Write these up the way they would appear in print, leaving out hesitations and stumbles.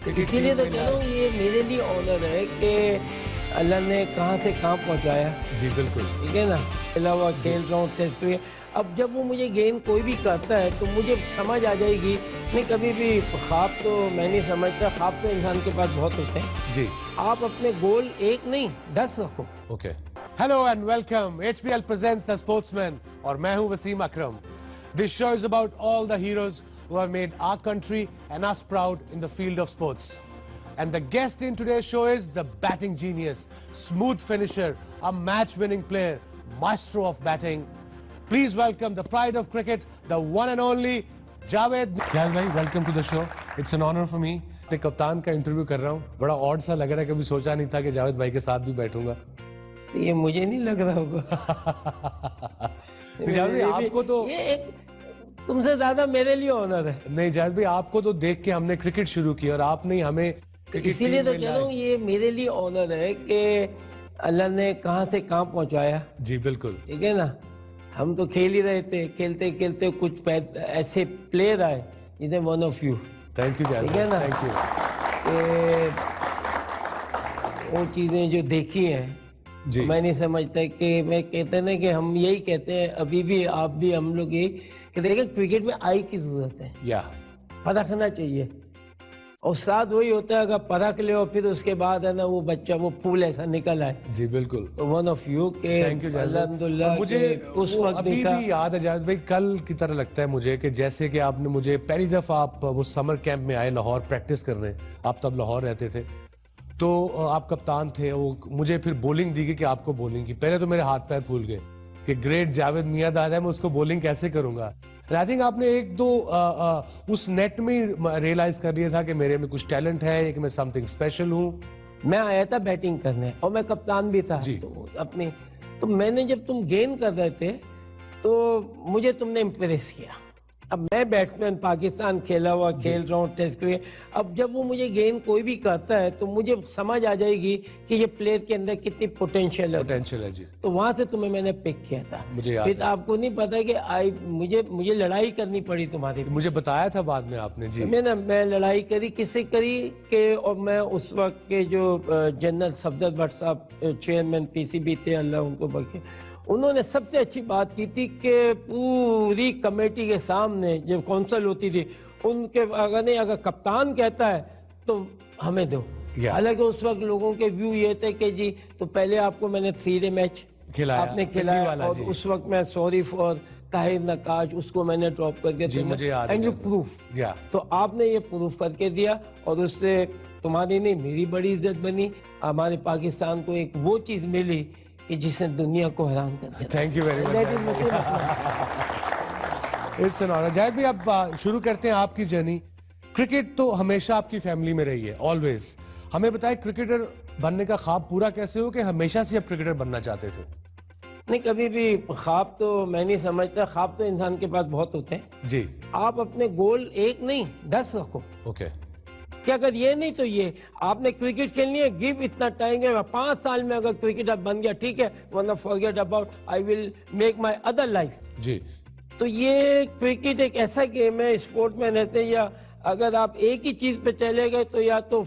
इसीलिए तो कह रहा हूँ ये मेरे लिए ऑनर है कि अल्लाह ने कहाँ से कहाँ पहुँचाया। जी बिल्कुल, ठीक है ना, खेला हुआ खेल रहा हूँ टेस्ट हुए। अब जब वो मुझे गेंद कोई भी करता है तो मुझे समझ आ जाएगी। नहीं, कभी भी ख्वाब तो मैं नहीं समझता, ख्वाब तो इंसान के पास बहुत होते हैं जी। आप अपने गोल एक नहीं 10 रखो। Okay, hello and welcome. HPL presents the sportsman और मैं हूं Wasim Akram. This show is about all the heroes who have made our country and us proud in the field of sports. And the guest in today's show is the batting genius, smooth finisher, a match-winning player, maestro of batting. Please welcome the pride of cricket, the one and only Javed. Javed bhai, welcome to the show. It's an honor for me. मैं कप्तान का interview कर रहा हूँ, बड़ा odd सा लग रहा है, कभी सोचा नहीं था कि जावेद भाई के साथ भी बैठूंगा। तो ये मुझे नहीं लग रहा होगा। जावेद भाई आपको तो ये एक तुमसे ज्यादा मेरे लिए ऑनर है। नहीं जावेद भाई, आपको तो देख के हमने क्रिकेट शुरू की और आपने हमें इसीलिए तो कह रहा हूँ ये मेरे लिए ऑनर है कि अल्लाह ने कहाँ से कहाँ पहुँचाया। जी बिल्कुल, ठीक है ना, हम तो खेल ही रहे थे, खेलते खेलते कुछ ऐसे प्लेयर आए जिसे one of you. Thank you Javed, ठीक है ना, थैंक यू। वो चीज़ें जो देखी हैं जी। मैं नहीं समझता कि मैं कहते ना कि हम यही कहते हैं, अभी भी आप भी हम लोग यही कहते हैं कि क्रिकेट में आई की जरूरत है, या परखना चाहिए। और साथ वही होता है, अगर परख ले और फिर उसके बाद है ना वो बच्चा वो फूल ऐसा निकल आए। जी बिल्कुल, तो वन ऑफ यू के थैंक यू जावेद। अल्हम्दुलिल्लाह मुझे उस वक्त अभी देखा। भी याद है जावेद भाई, कल की तरह लगता है मुझे कि जैसे कि आपने मुझे पहली दफा आप वो समर कैंप में आए लाहौर प्रैक्टिस करने, आप तब लाहौर रहते थे, तो आप कप्तान थे। वो मुझे फिर बॉलिंग दी गई कि आपको बॉलिंग की, पहले तो मेरे हाथ पैर फूल गए कि ग्रेट जावेद मियाँदाद है, मैं उसको बॉलिंग कैसे करूंगा। आई थिंक आपने एक दो उस नेट में रियलाइज कर लिया था कि मेरे में कुछ टैलेंट है, कि मैं समथिंग स्पेशल हूँ। मैं आया था बैटिंग करने और मैं कप्तान भी था तो अपने, तो मैंने जब तुम गेंद कर रहे थे तो मुझे तुमने इम्प्रेस किया। अब मैं बैट्समैन पाकिस्तान खेला हुआ खेल रहा हूँ टेस्ट क्रिकेट, अब जब वो मुझे गेंद कोई भी करता है तो मुझे समझ आ जाएगी कि ये प्लेयर के अंदर कितनी पोटेंशियल है जी। तो वहां से तुम्हें मैंने पिक किया था। मुझे याद फिर आपको नहीं पता कि मुझे लड़ाई करनी पड़ी तुम्हारी। मुझे बताया था बाद में आपने जी। मैं लड़ाई करी, किससे करी के, और मैं उस वक्त के जो जनरल सफदर भट्ट साहब चेयरमैन पीसीबी थे, अल्लाह उनको बख्शे, उन्होंने सबसे अच्छी बात की थी कि पूरी कमेटी के सामने जब कौंसल होती थी उनके अगर कप्तान कहता है तो हमें दो। हालांकि उस वक्त लोगों के व्यू ये थे कि जी तो पहले आपको मैंने 3 डे मैच खिलाया, आपने खिलाया और उस वक्त मैं सॉरी फॉर ताहिर नकाश उसको मैंने ड्रॉप करके जी, मुझे याद है। एंड यू प्रूफ, तो आपने ये प्रूफ करके दिया और उससे तुम्हारी नहीं मेरी बड़ी इज्जत बनी। हमारे पाकिस्तान को एक वो चीज मिली कि जिसने दुनिया को हैरान कर दिया। Thank you very much, it's an honour. Javed भाई अब शुरू करते हैं आपकी जर्नी। क्रिकेट तो हमेशा आपकी फैमिली में रही है, ऑलवेज। हमें बताएं क्रिकेटर बनने का ख्वाब पूरा कैसे हो कि हमेशा से आप क्रिकेटर बनना चाहते थे? नहीं, कभी भी ख्वाब तो मैं नहीं समझता, ख्वाब तो इंसान के पास बहुत होते हैं जी। आप अपने गोल एक नहीं 10 रखो। ओके, क्या अगर ये नहीं तो ये आपने क्रिकेट खेलनी है, गिव इतना टाइम है, 5 साल में अगर क्रिकेटर बन गया ठीक है, वरना forget about, I will make my other life. जी। तो ये क्रिकेट एक ऐसा गेम है, स्पोर्ट में रहते हैं, या अगर आप एक ही चीज पे चले गए तो या तो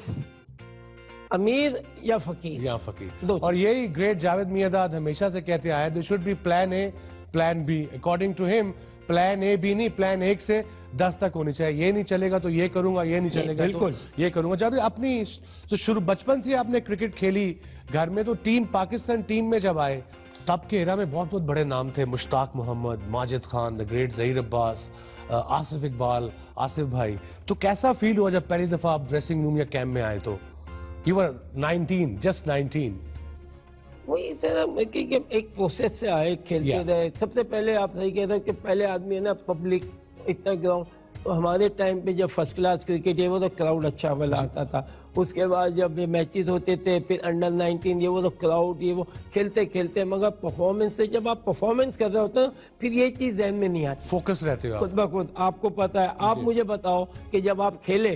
अमीर या फकीर। और यही ग्रेट जावेद मियाँदाद हमेशा से कहते आए, there should be plan a plan b. According to him plan a भी नहीं, प्लान 1 से 10 तक होनी चाहिए। ये नहीं चलेगा तो ये करूंगा, ये नहीं चलेगा तो ये करूंगा। जब अपनी तो शुरू बचपन से आपने क्रिकेट खेली घर में, तो टीम पाकिस्तान टीम में जब आए तब के एरा में बहुत बड़े नाम थे, मुश्ताक मोहम्मद, माजिद खान, द ग्रेट ज़हीर अब्बास, आसिफ इकबाल, आसिफ भाई। तो कैसा फील हुआ जब पहली दफा आप ड्रेसिंग रूम या कैंप में आए? तो यू वर 19, जस्ट 19। वही एक प्रोसेस से आए, खेलते रहे। सबसे पहले आप सही कहते हैं कि पहले आदमी है ना पब्लिक इतना ग्राउंड, तो हमारे टाइम पे जब फर्स्ट क्लास क्रिकेट है वो तो क्राउड अच्छा वाला आता था। उसके बाद जब मैचेस होते थे फिर अंडर 19 ये वो तो क्राउड ये वो खेलते खेलते, मगर परफॉर्मेंस से जब आप परफॉर्मेंस कर रहे होते हो फिर ये चीज़ ध्यान में नहीं आती, फोकस रहते हो खुद ब खुद। आपको पता है, आप मुझे बताओ कि जब आप खेले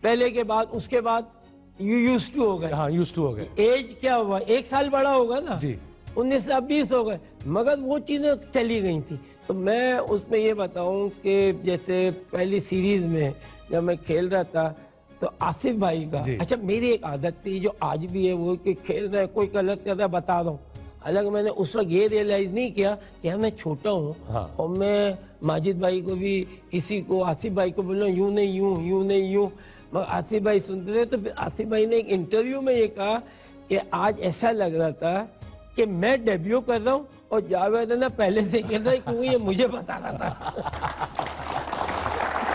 पहले के बाद उसके बाद यू यूज्ड टू हो गए। हाँ, यूज्ड टू हो गए। एज क्या हुआ, 1 साल बड़ा होगा ना जी, 19 से 20 हो गए, मगर वो चीज़ें चली गई थी। तो मैं उसमें ये बताऊं कि जैसे पहली सीरीज में जब मैं खेल रहा था तो आसिफ भाई का, जी। अच्छा मेरी एक आदत थी जो आज भी है, वो कि खेल रहा है कोई गलत कर रहा है बता रहा हूँ। हालांकि मैंने उस वक्त ये रियलाइज नहीं किया कि यार मैं छोटा हूँ, हाँ। और मैं माजिद भाई को भी, किसी को, आसिफ भाई को बोल रहा हूँ यूं नहीं यूं, यूं नहीं यूं, मगर आसिफ भाई सुनते थे। तो आसिफ भाई ने एक इंटरव्यू में ये कहा कि आज ऐसा लग रहा था कि मैं डेब्यू कर रहा हूँ और जावेद है ना पहले से खेल रहा है, क्योंकि ये मुझे बता रहा था।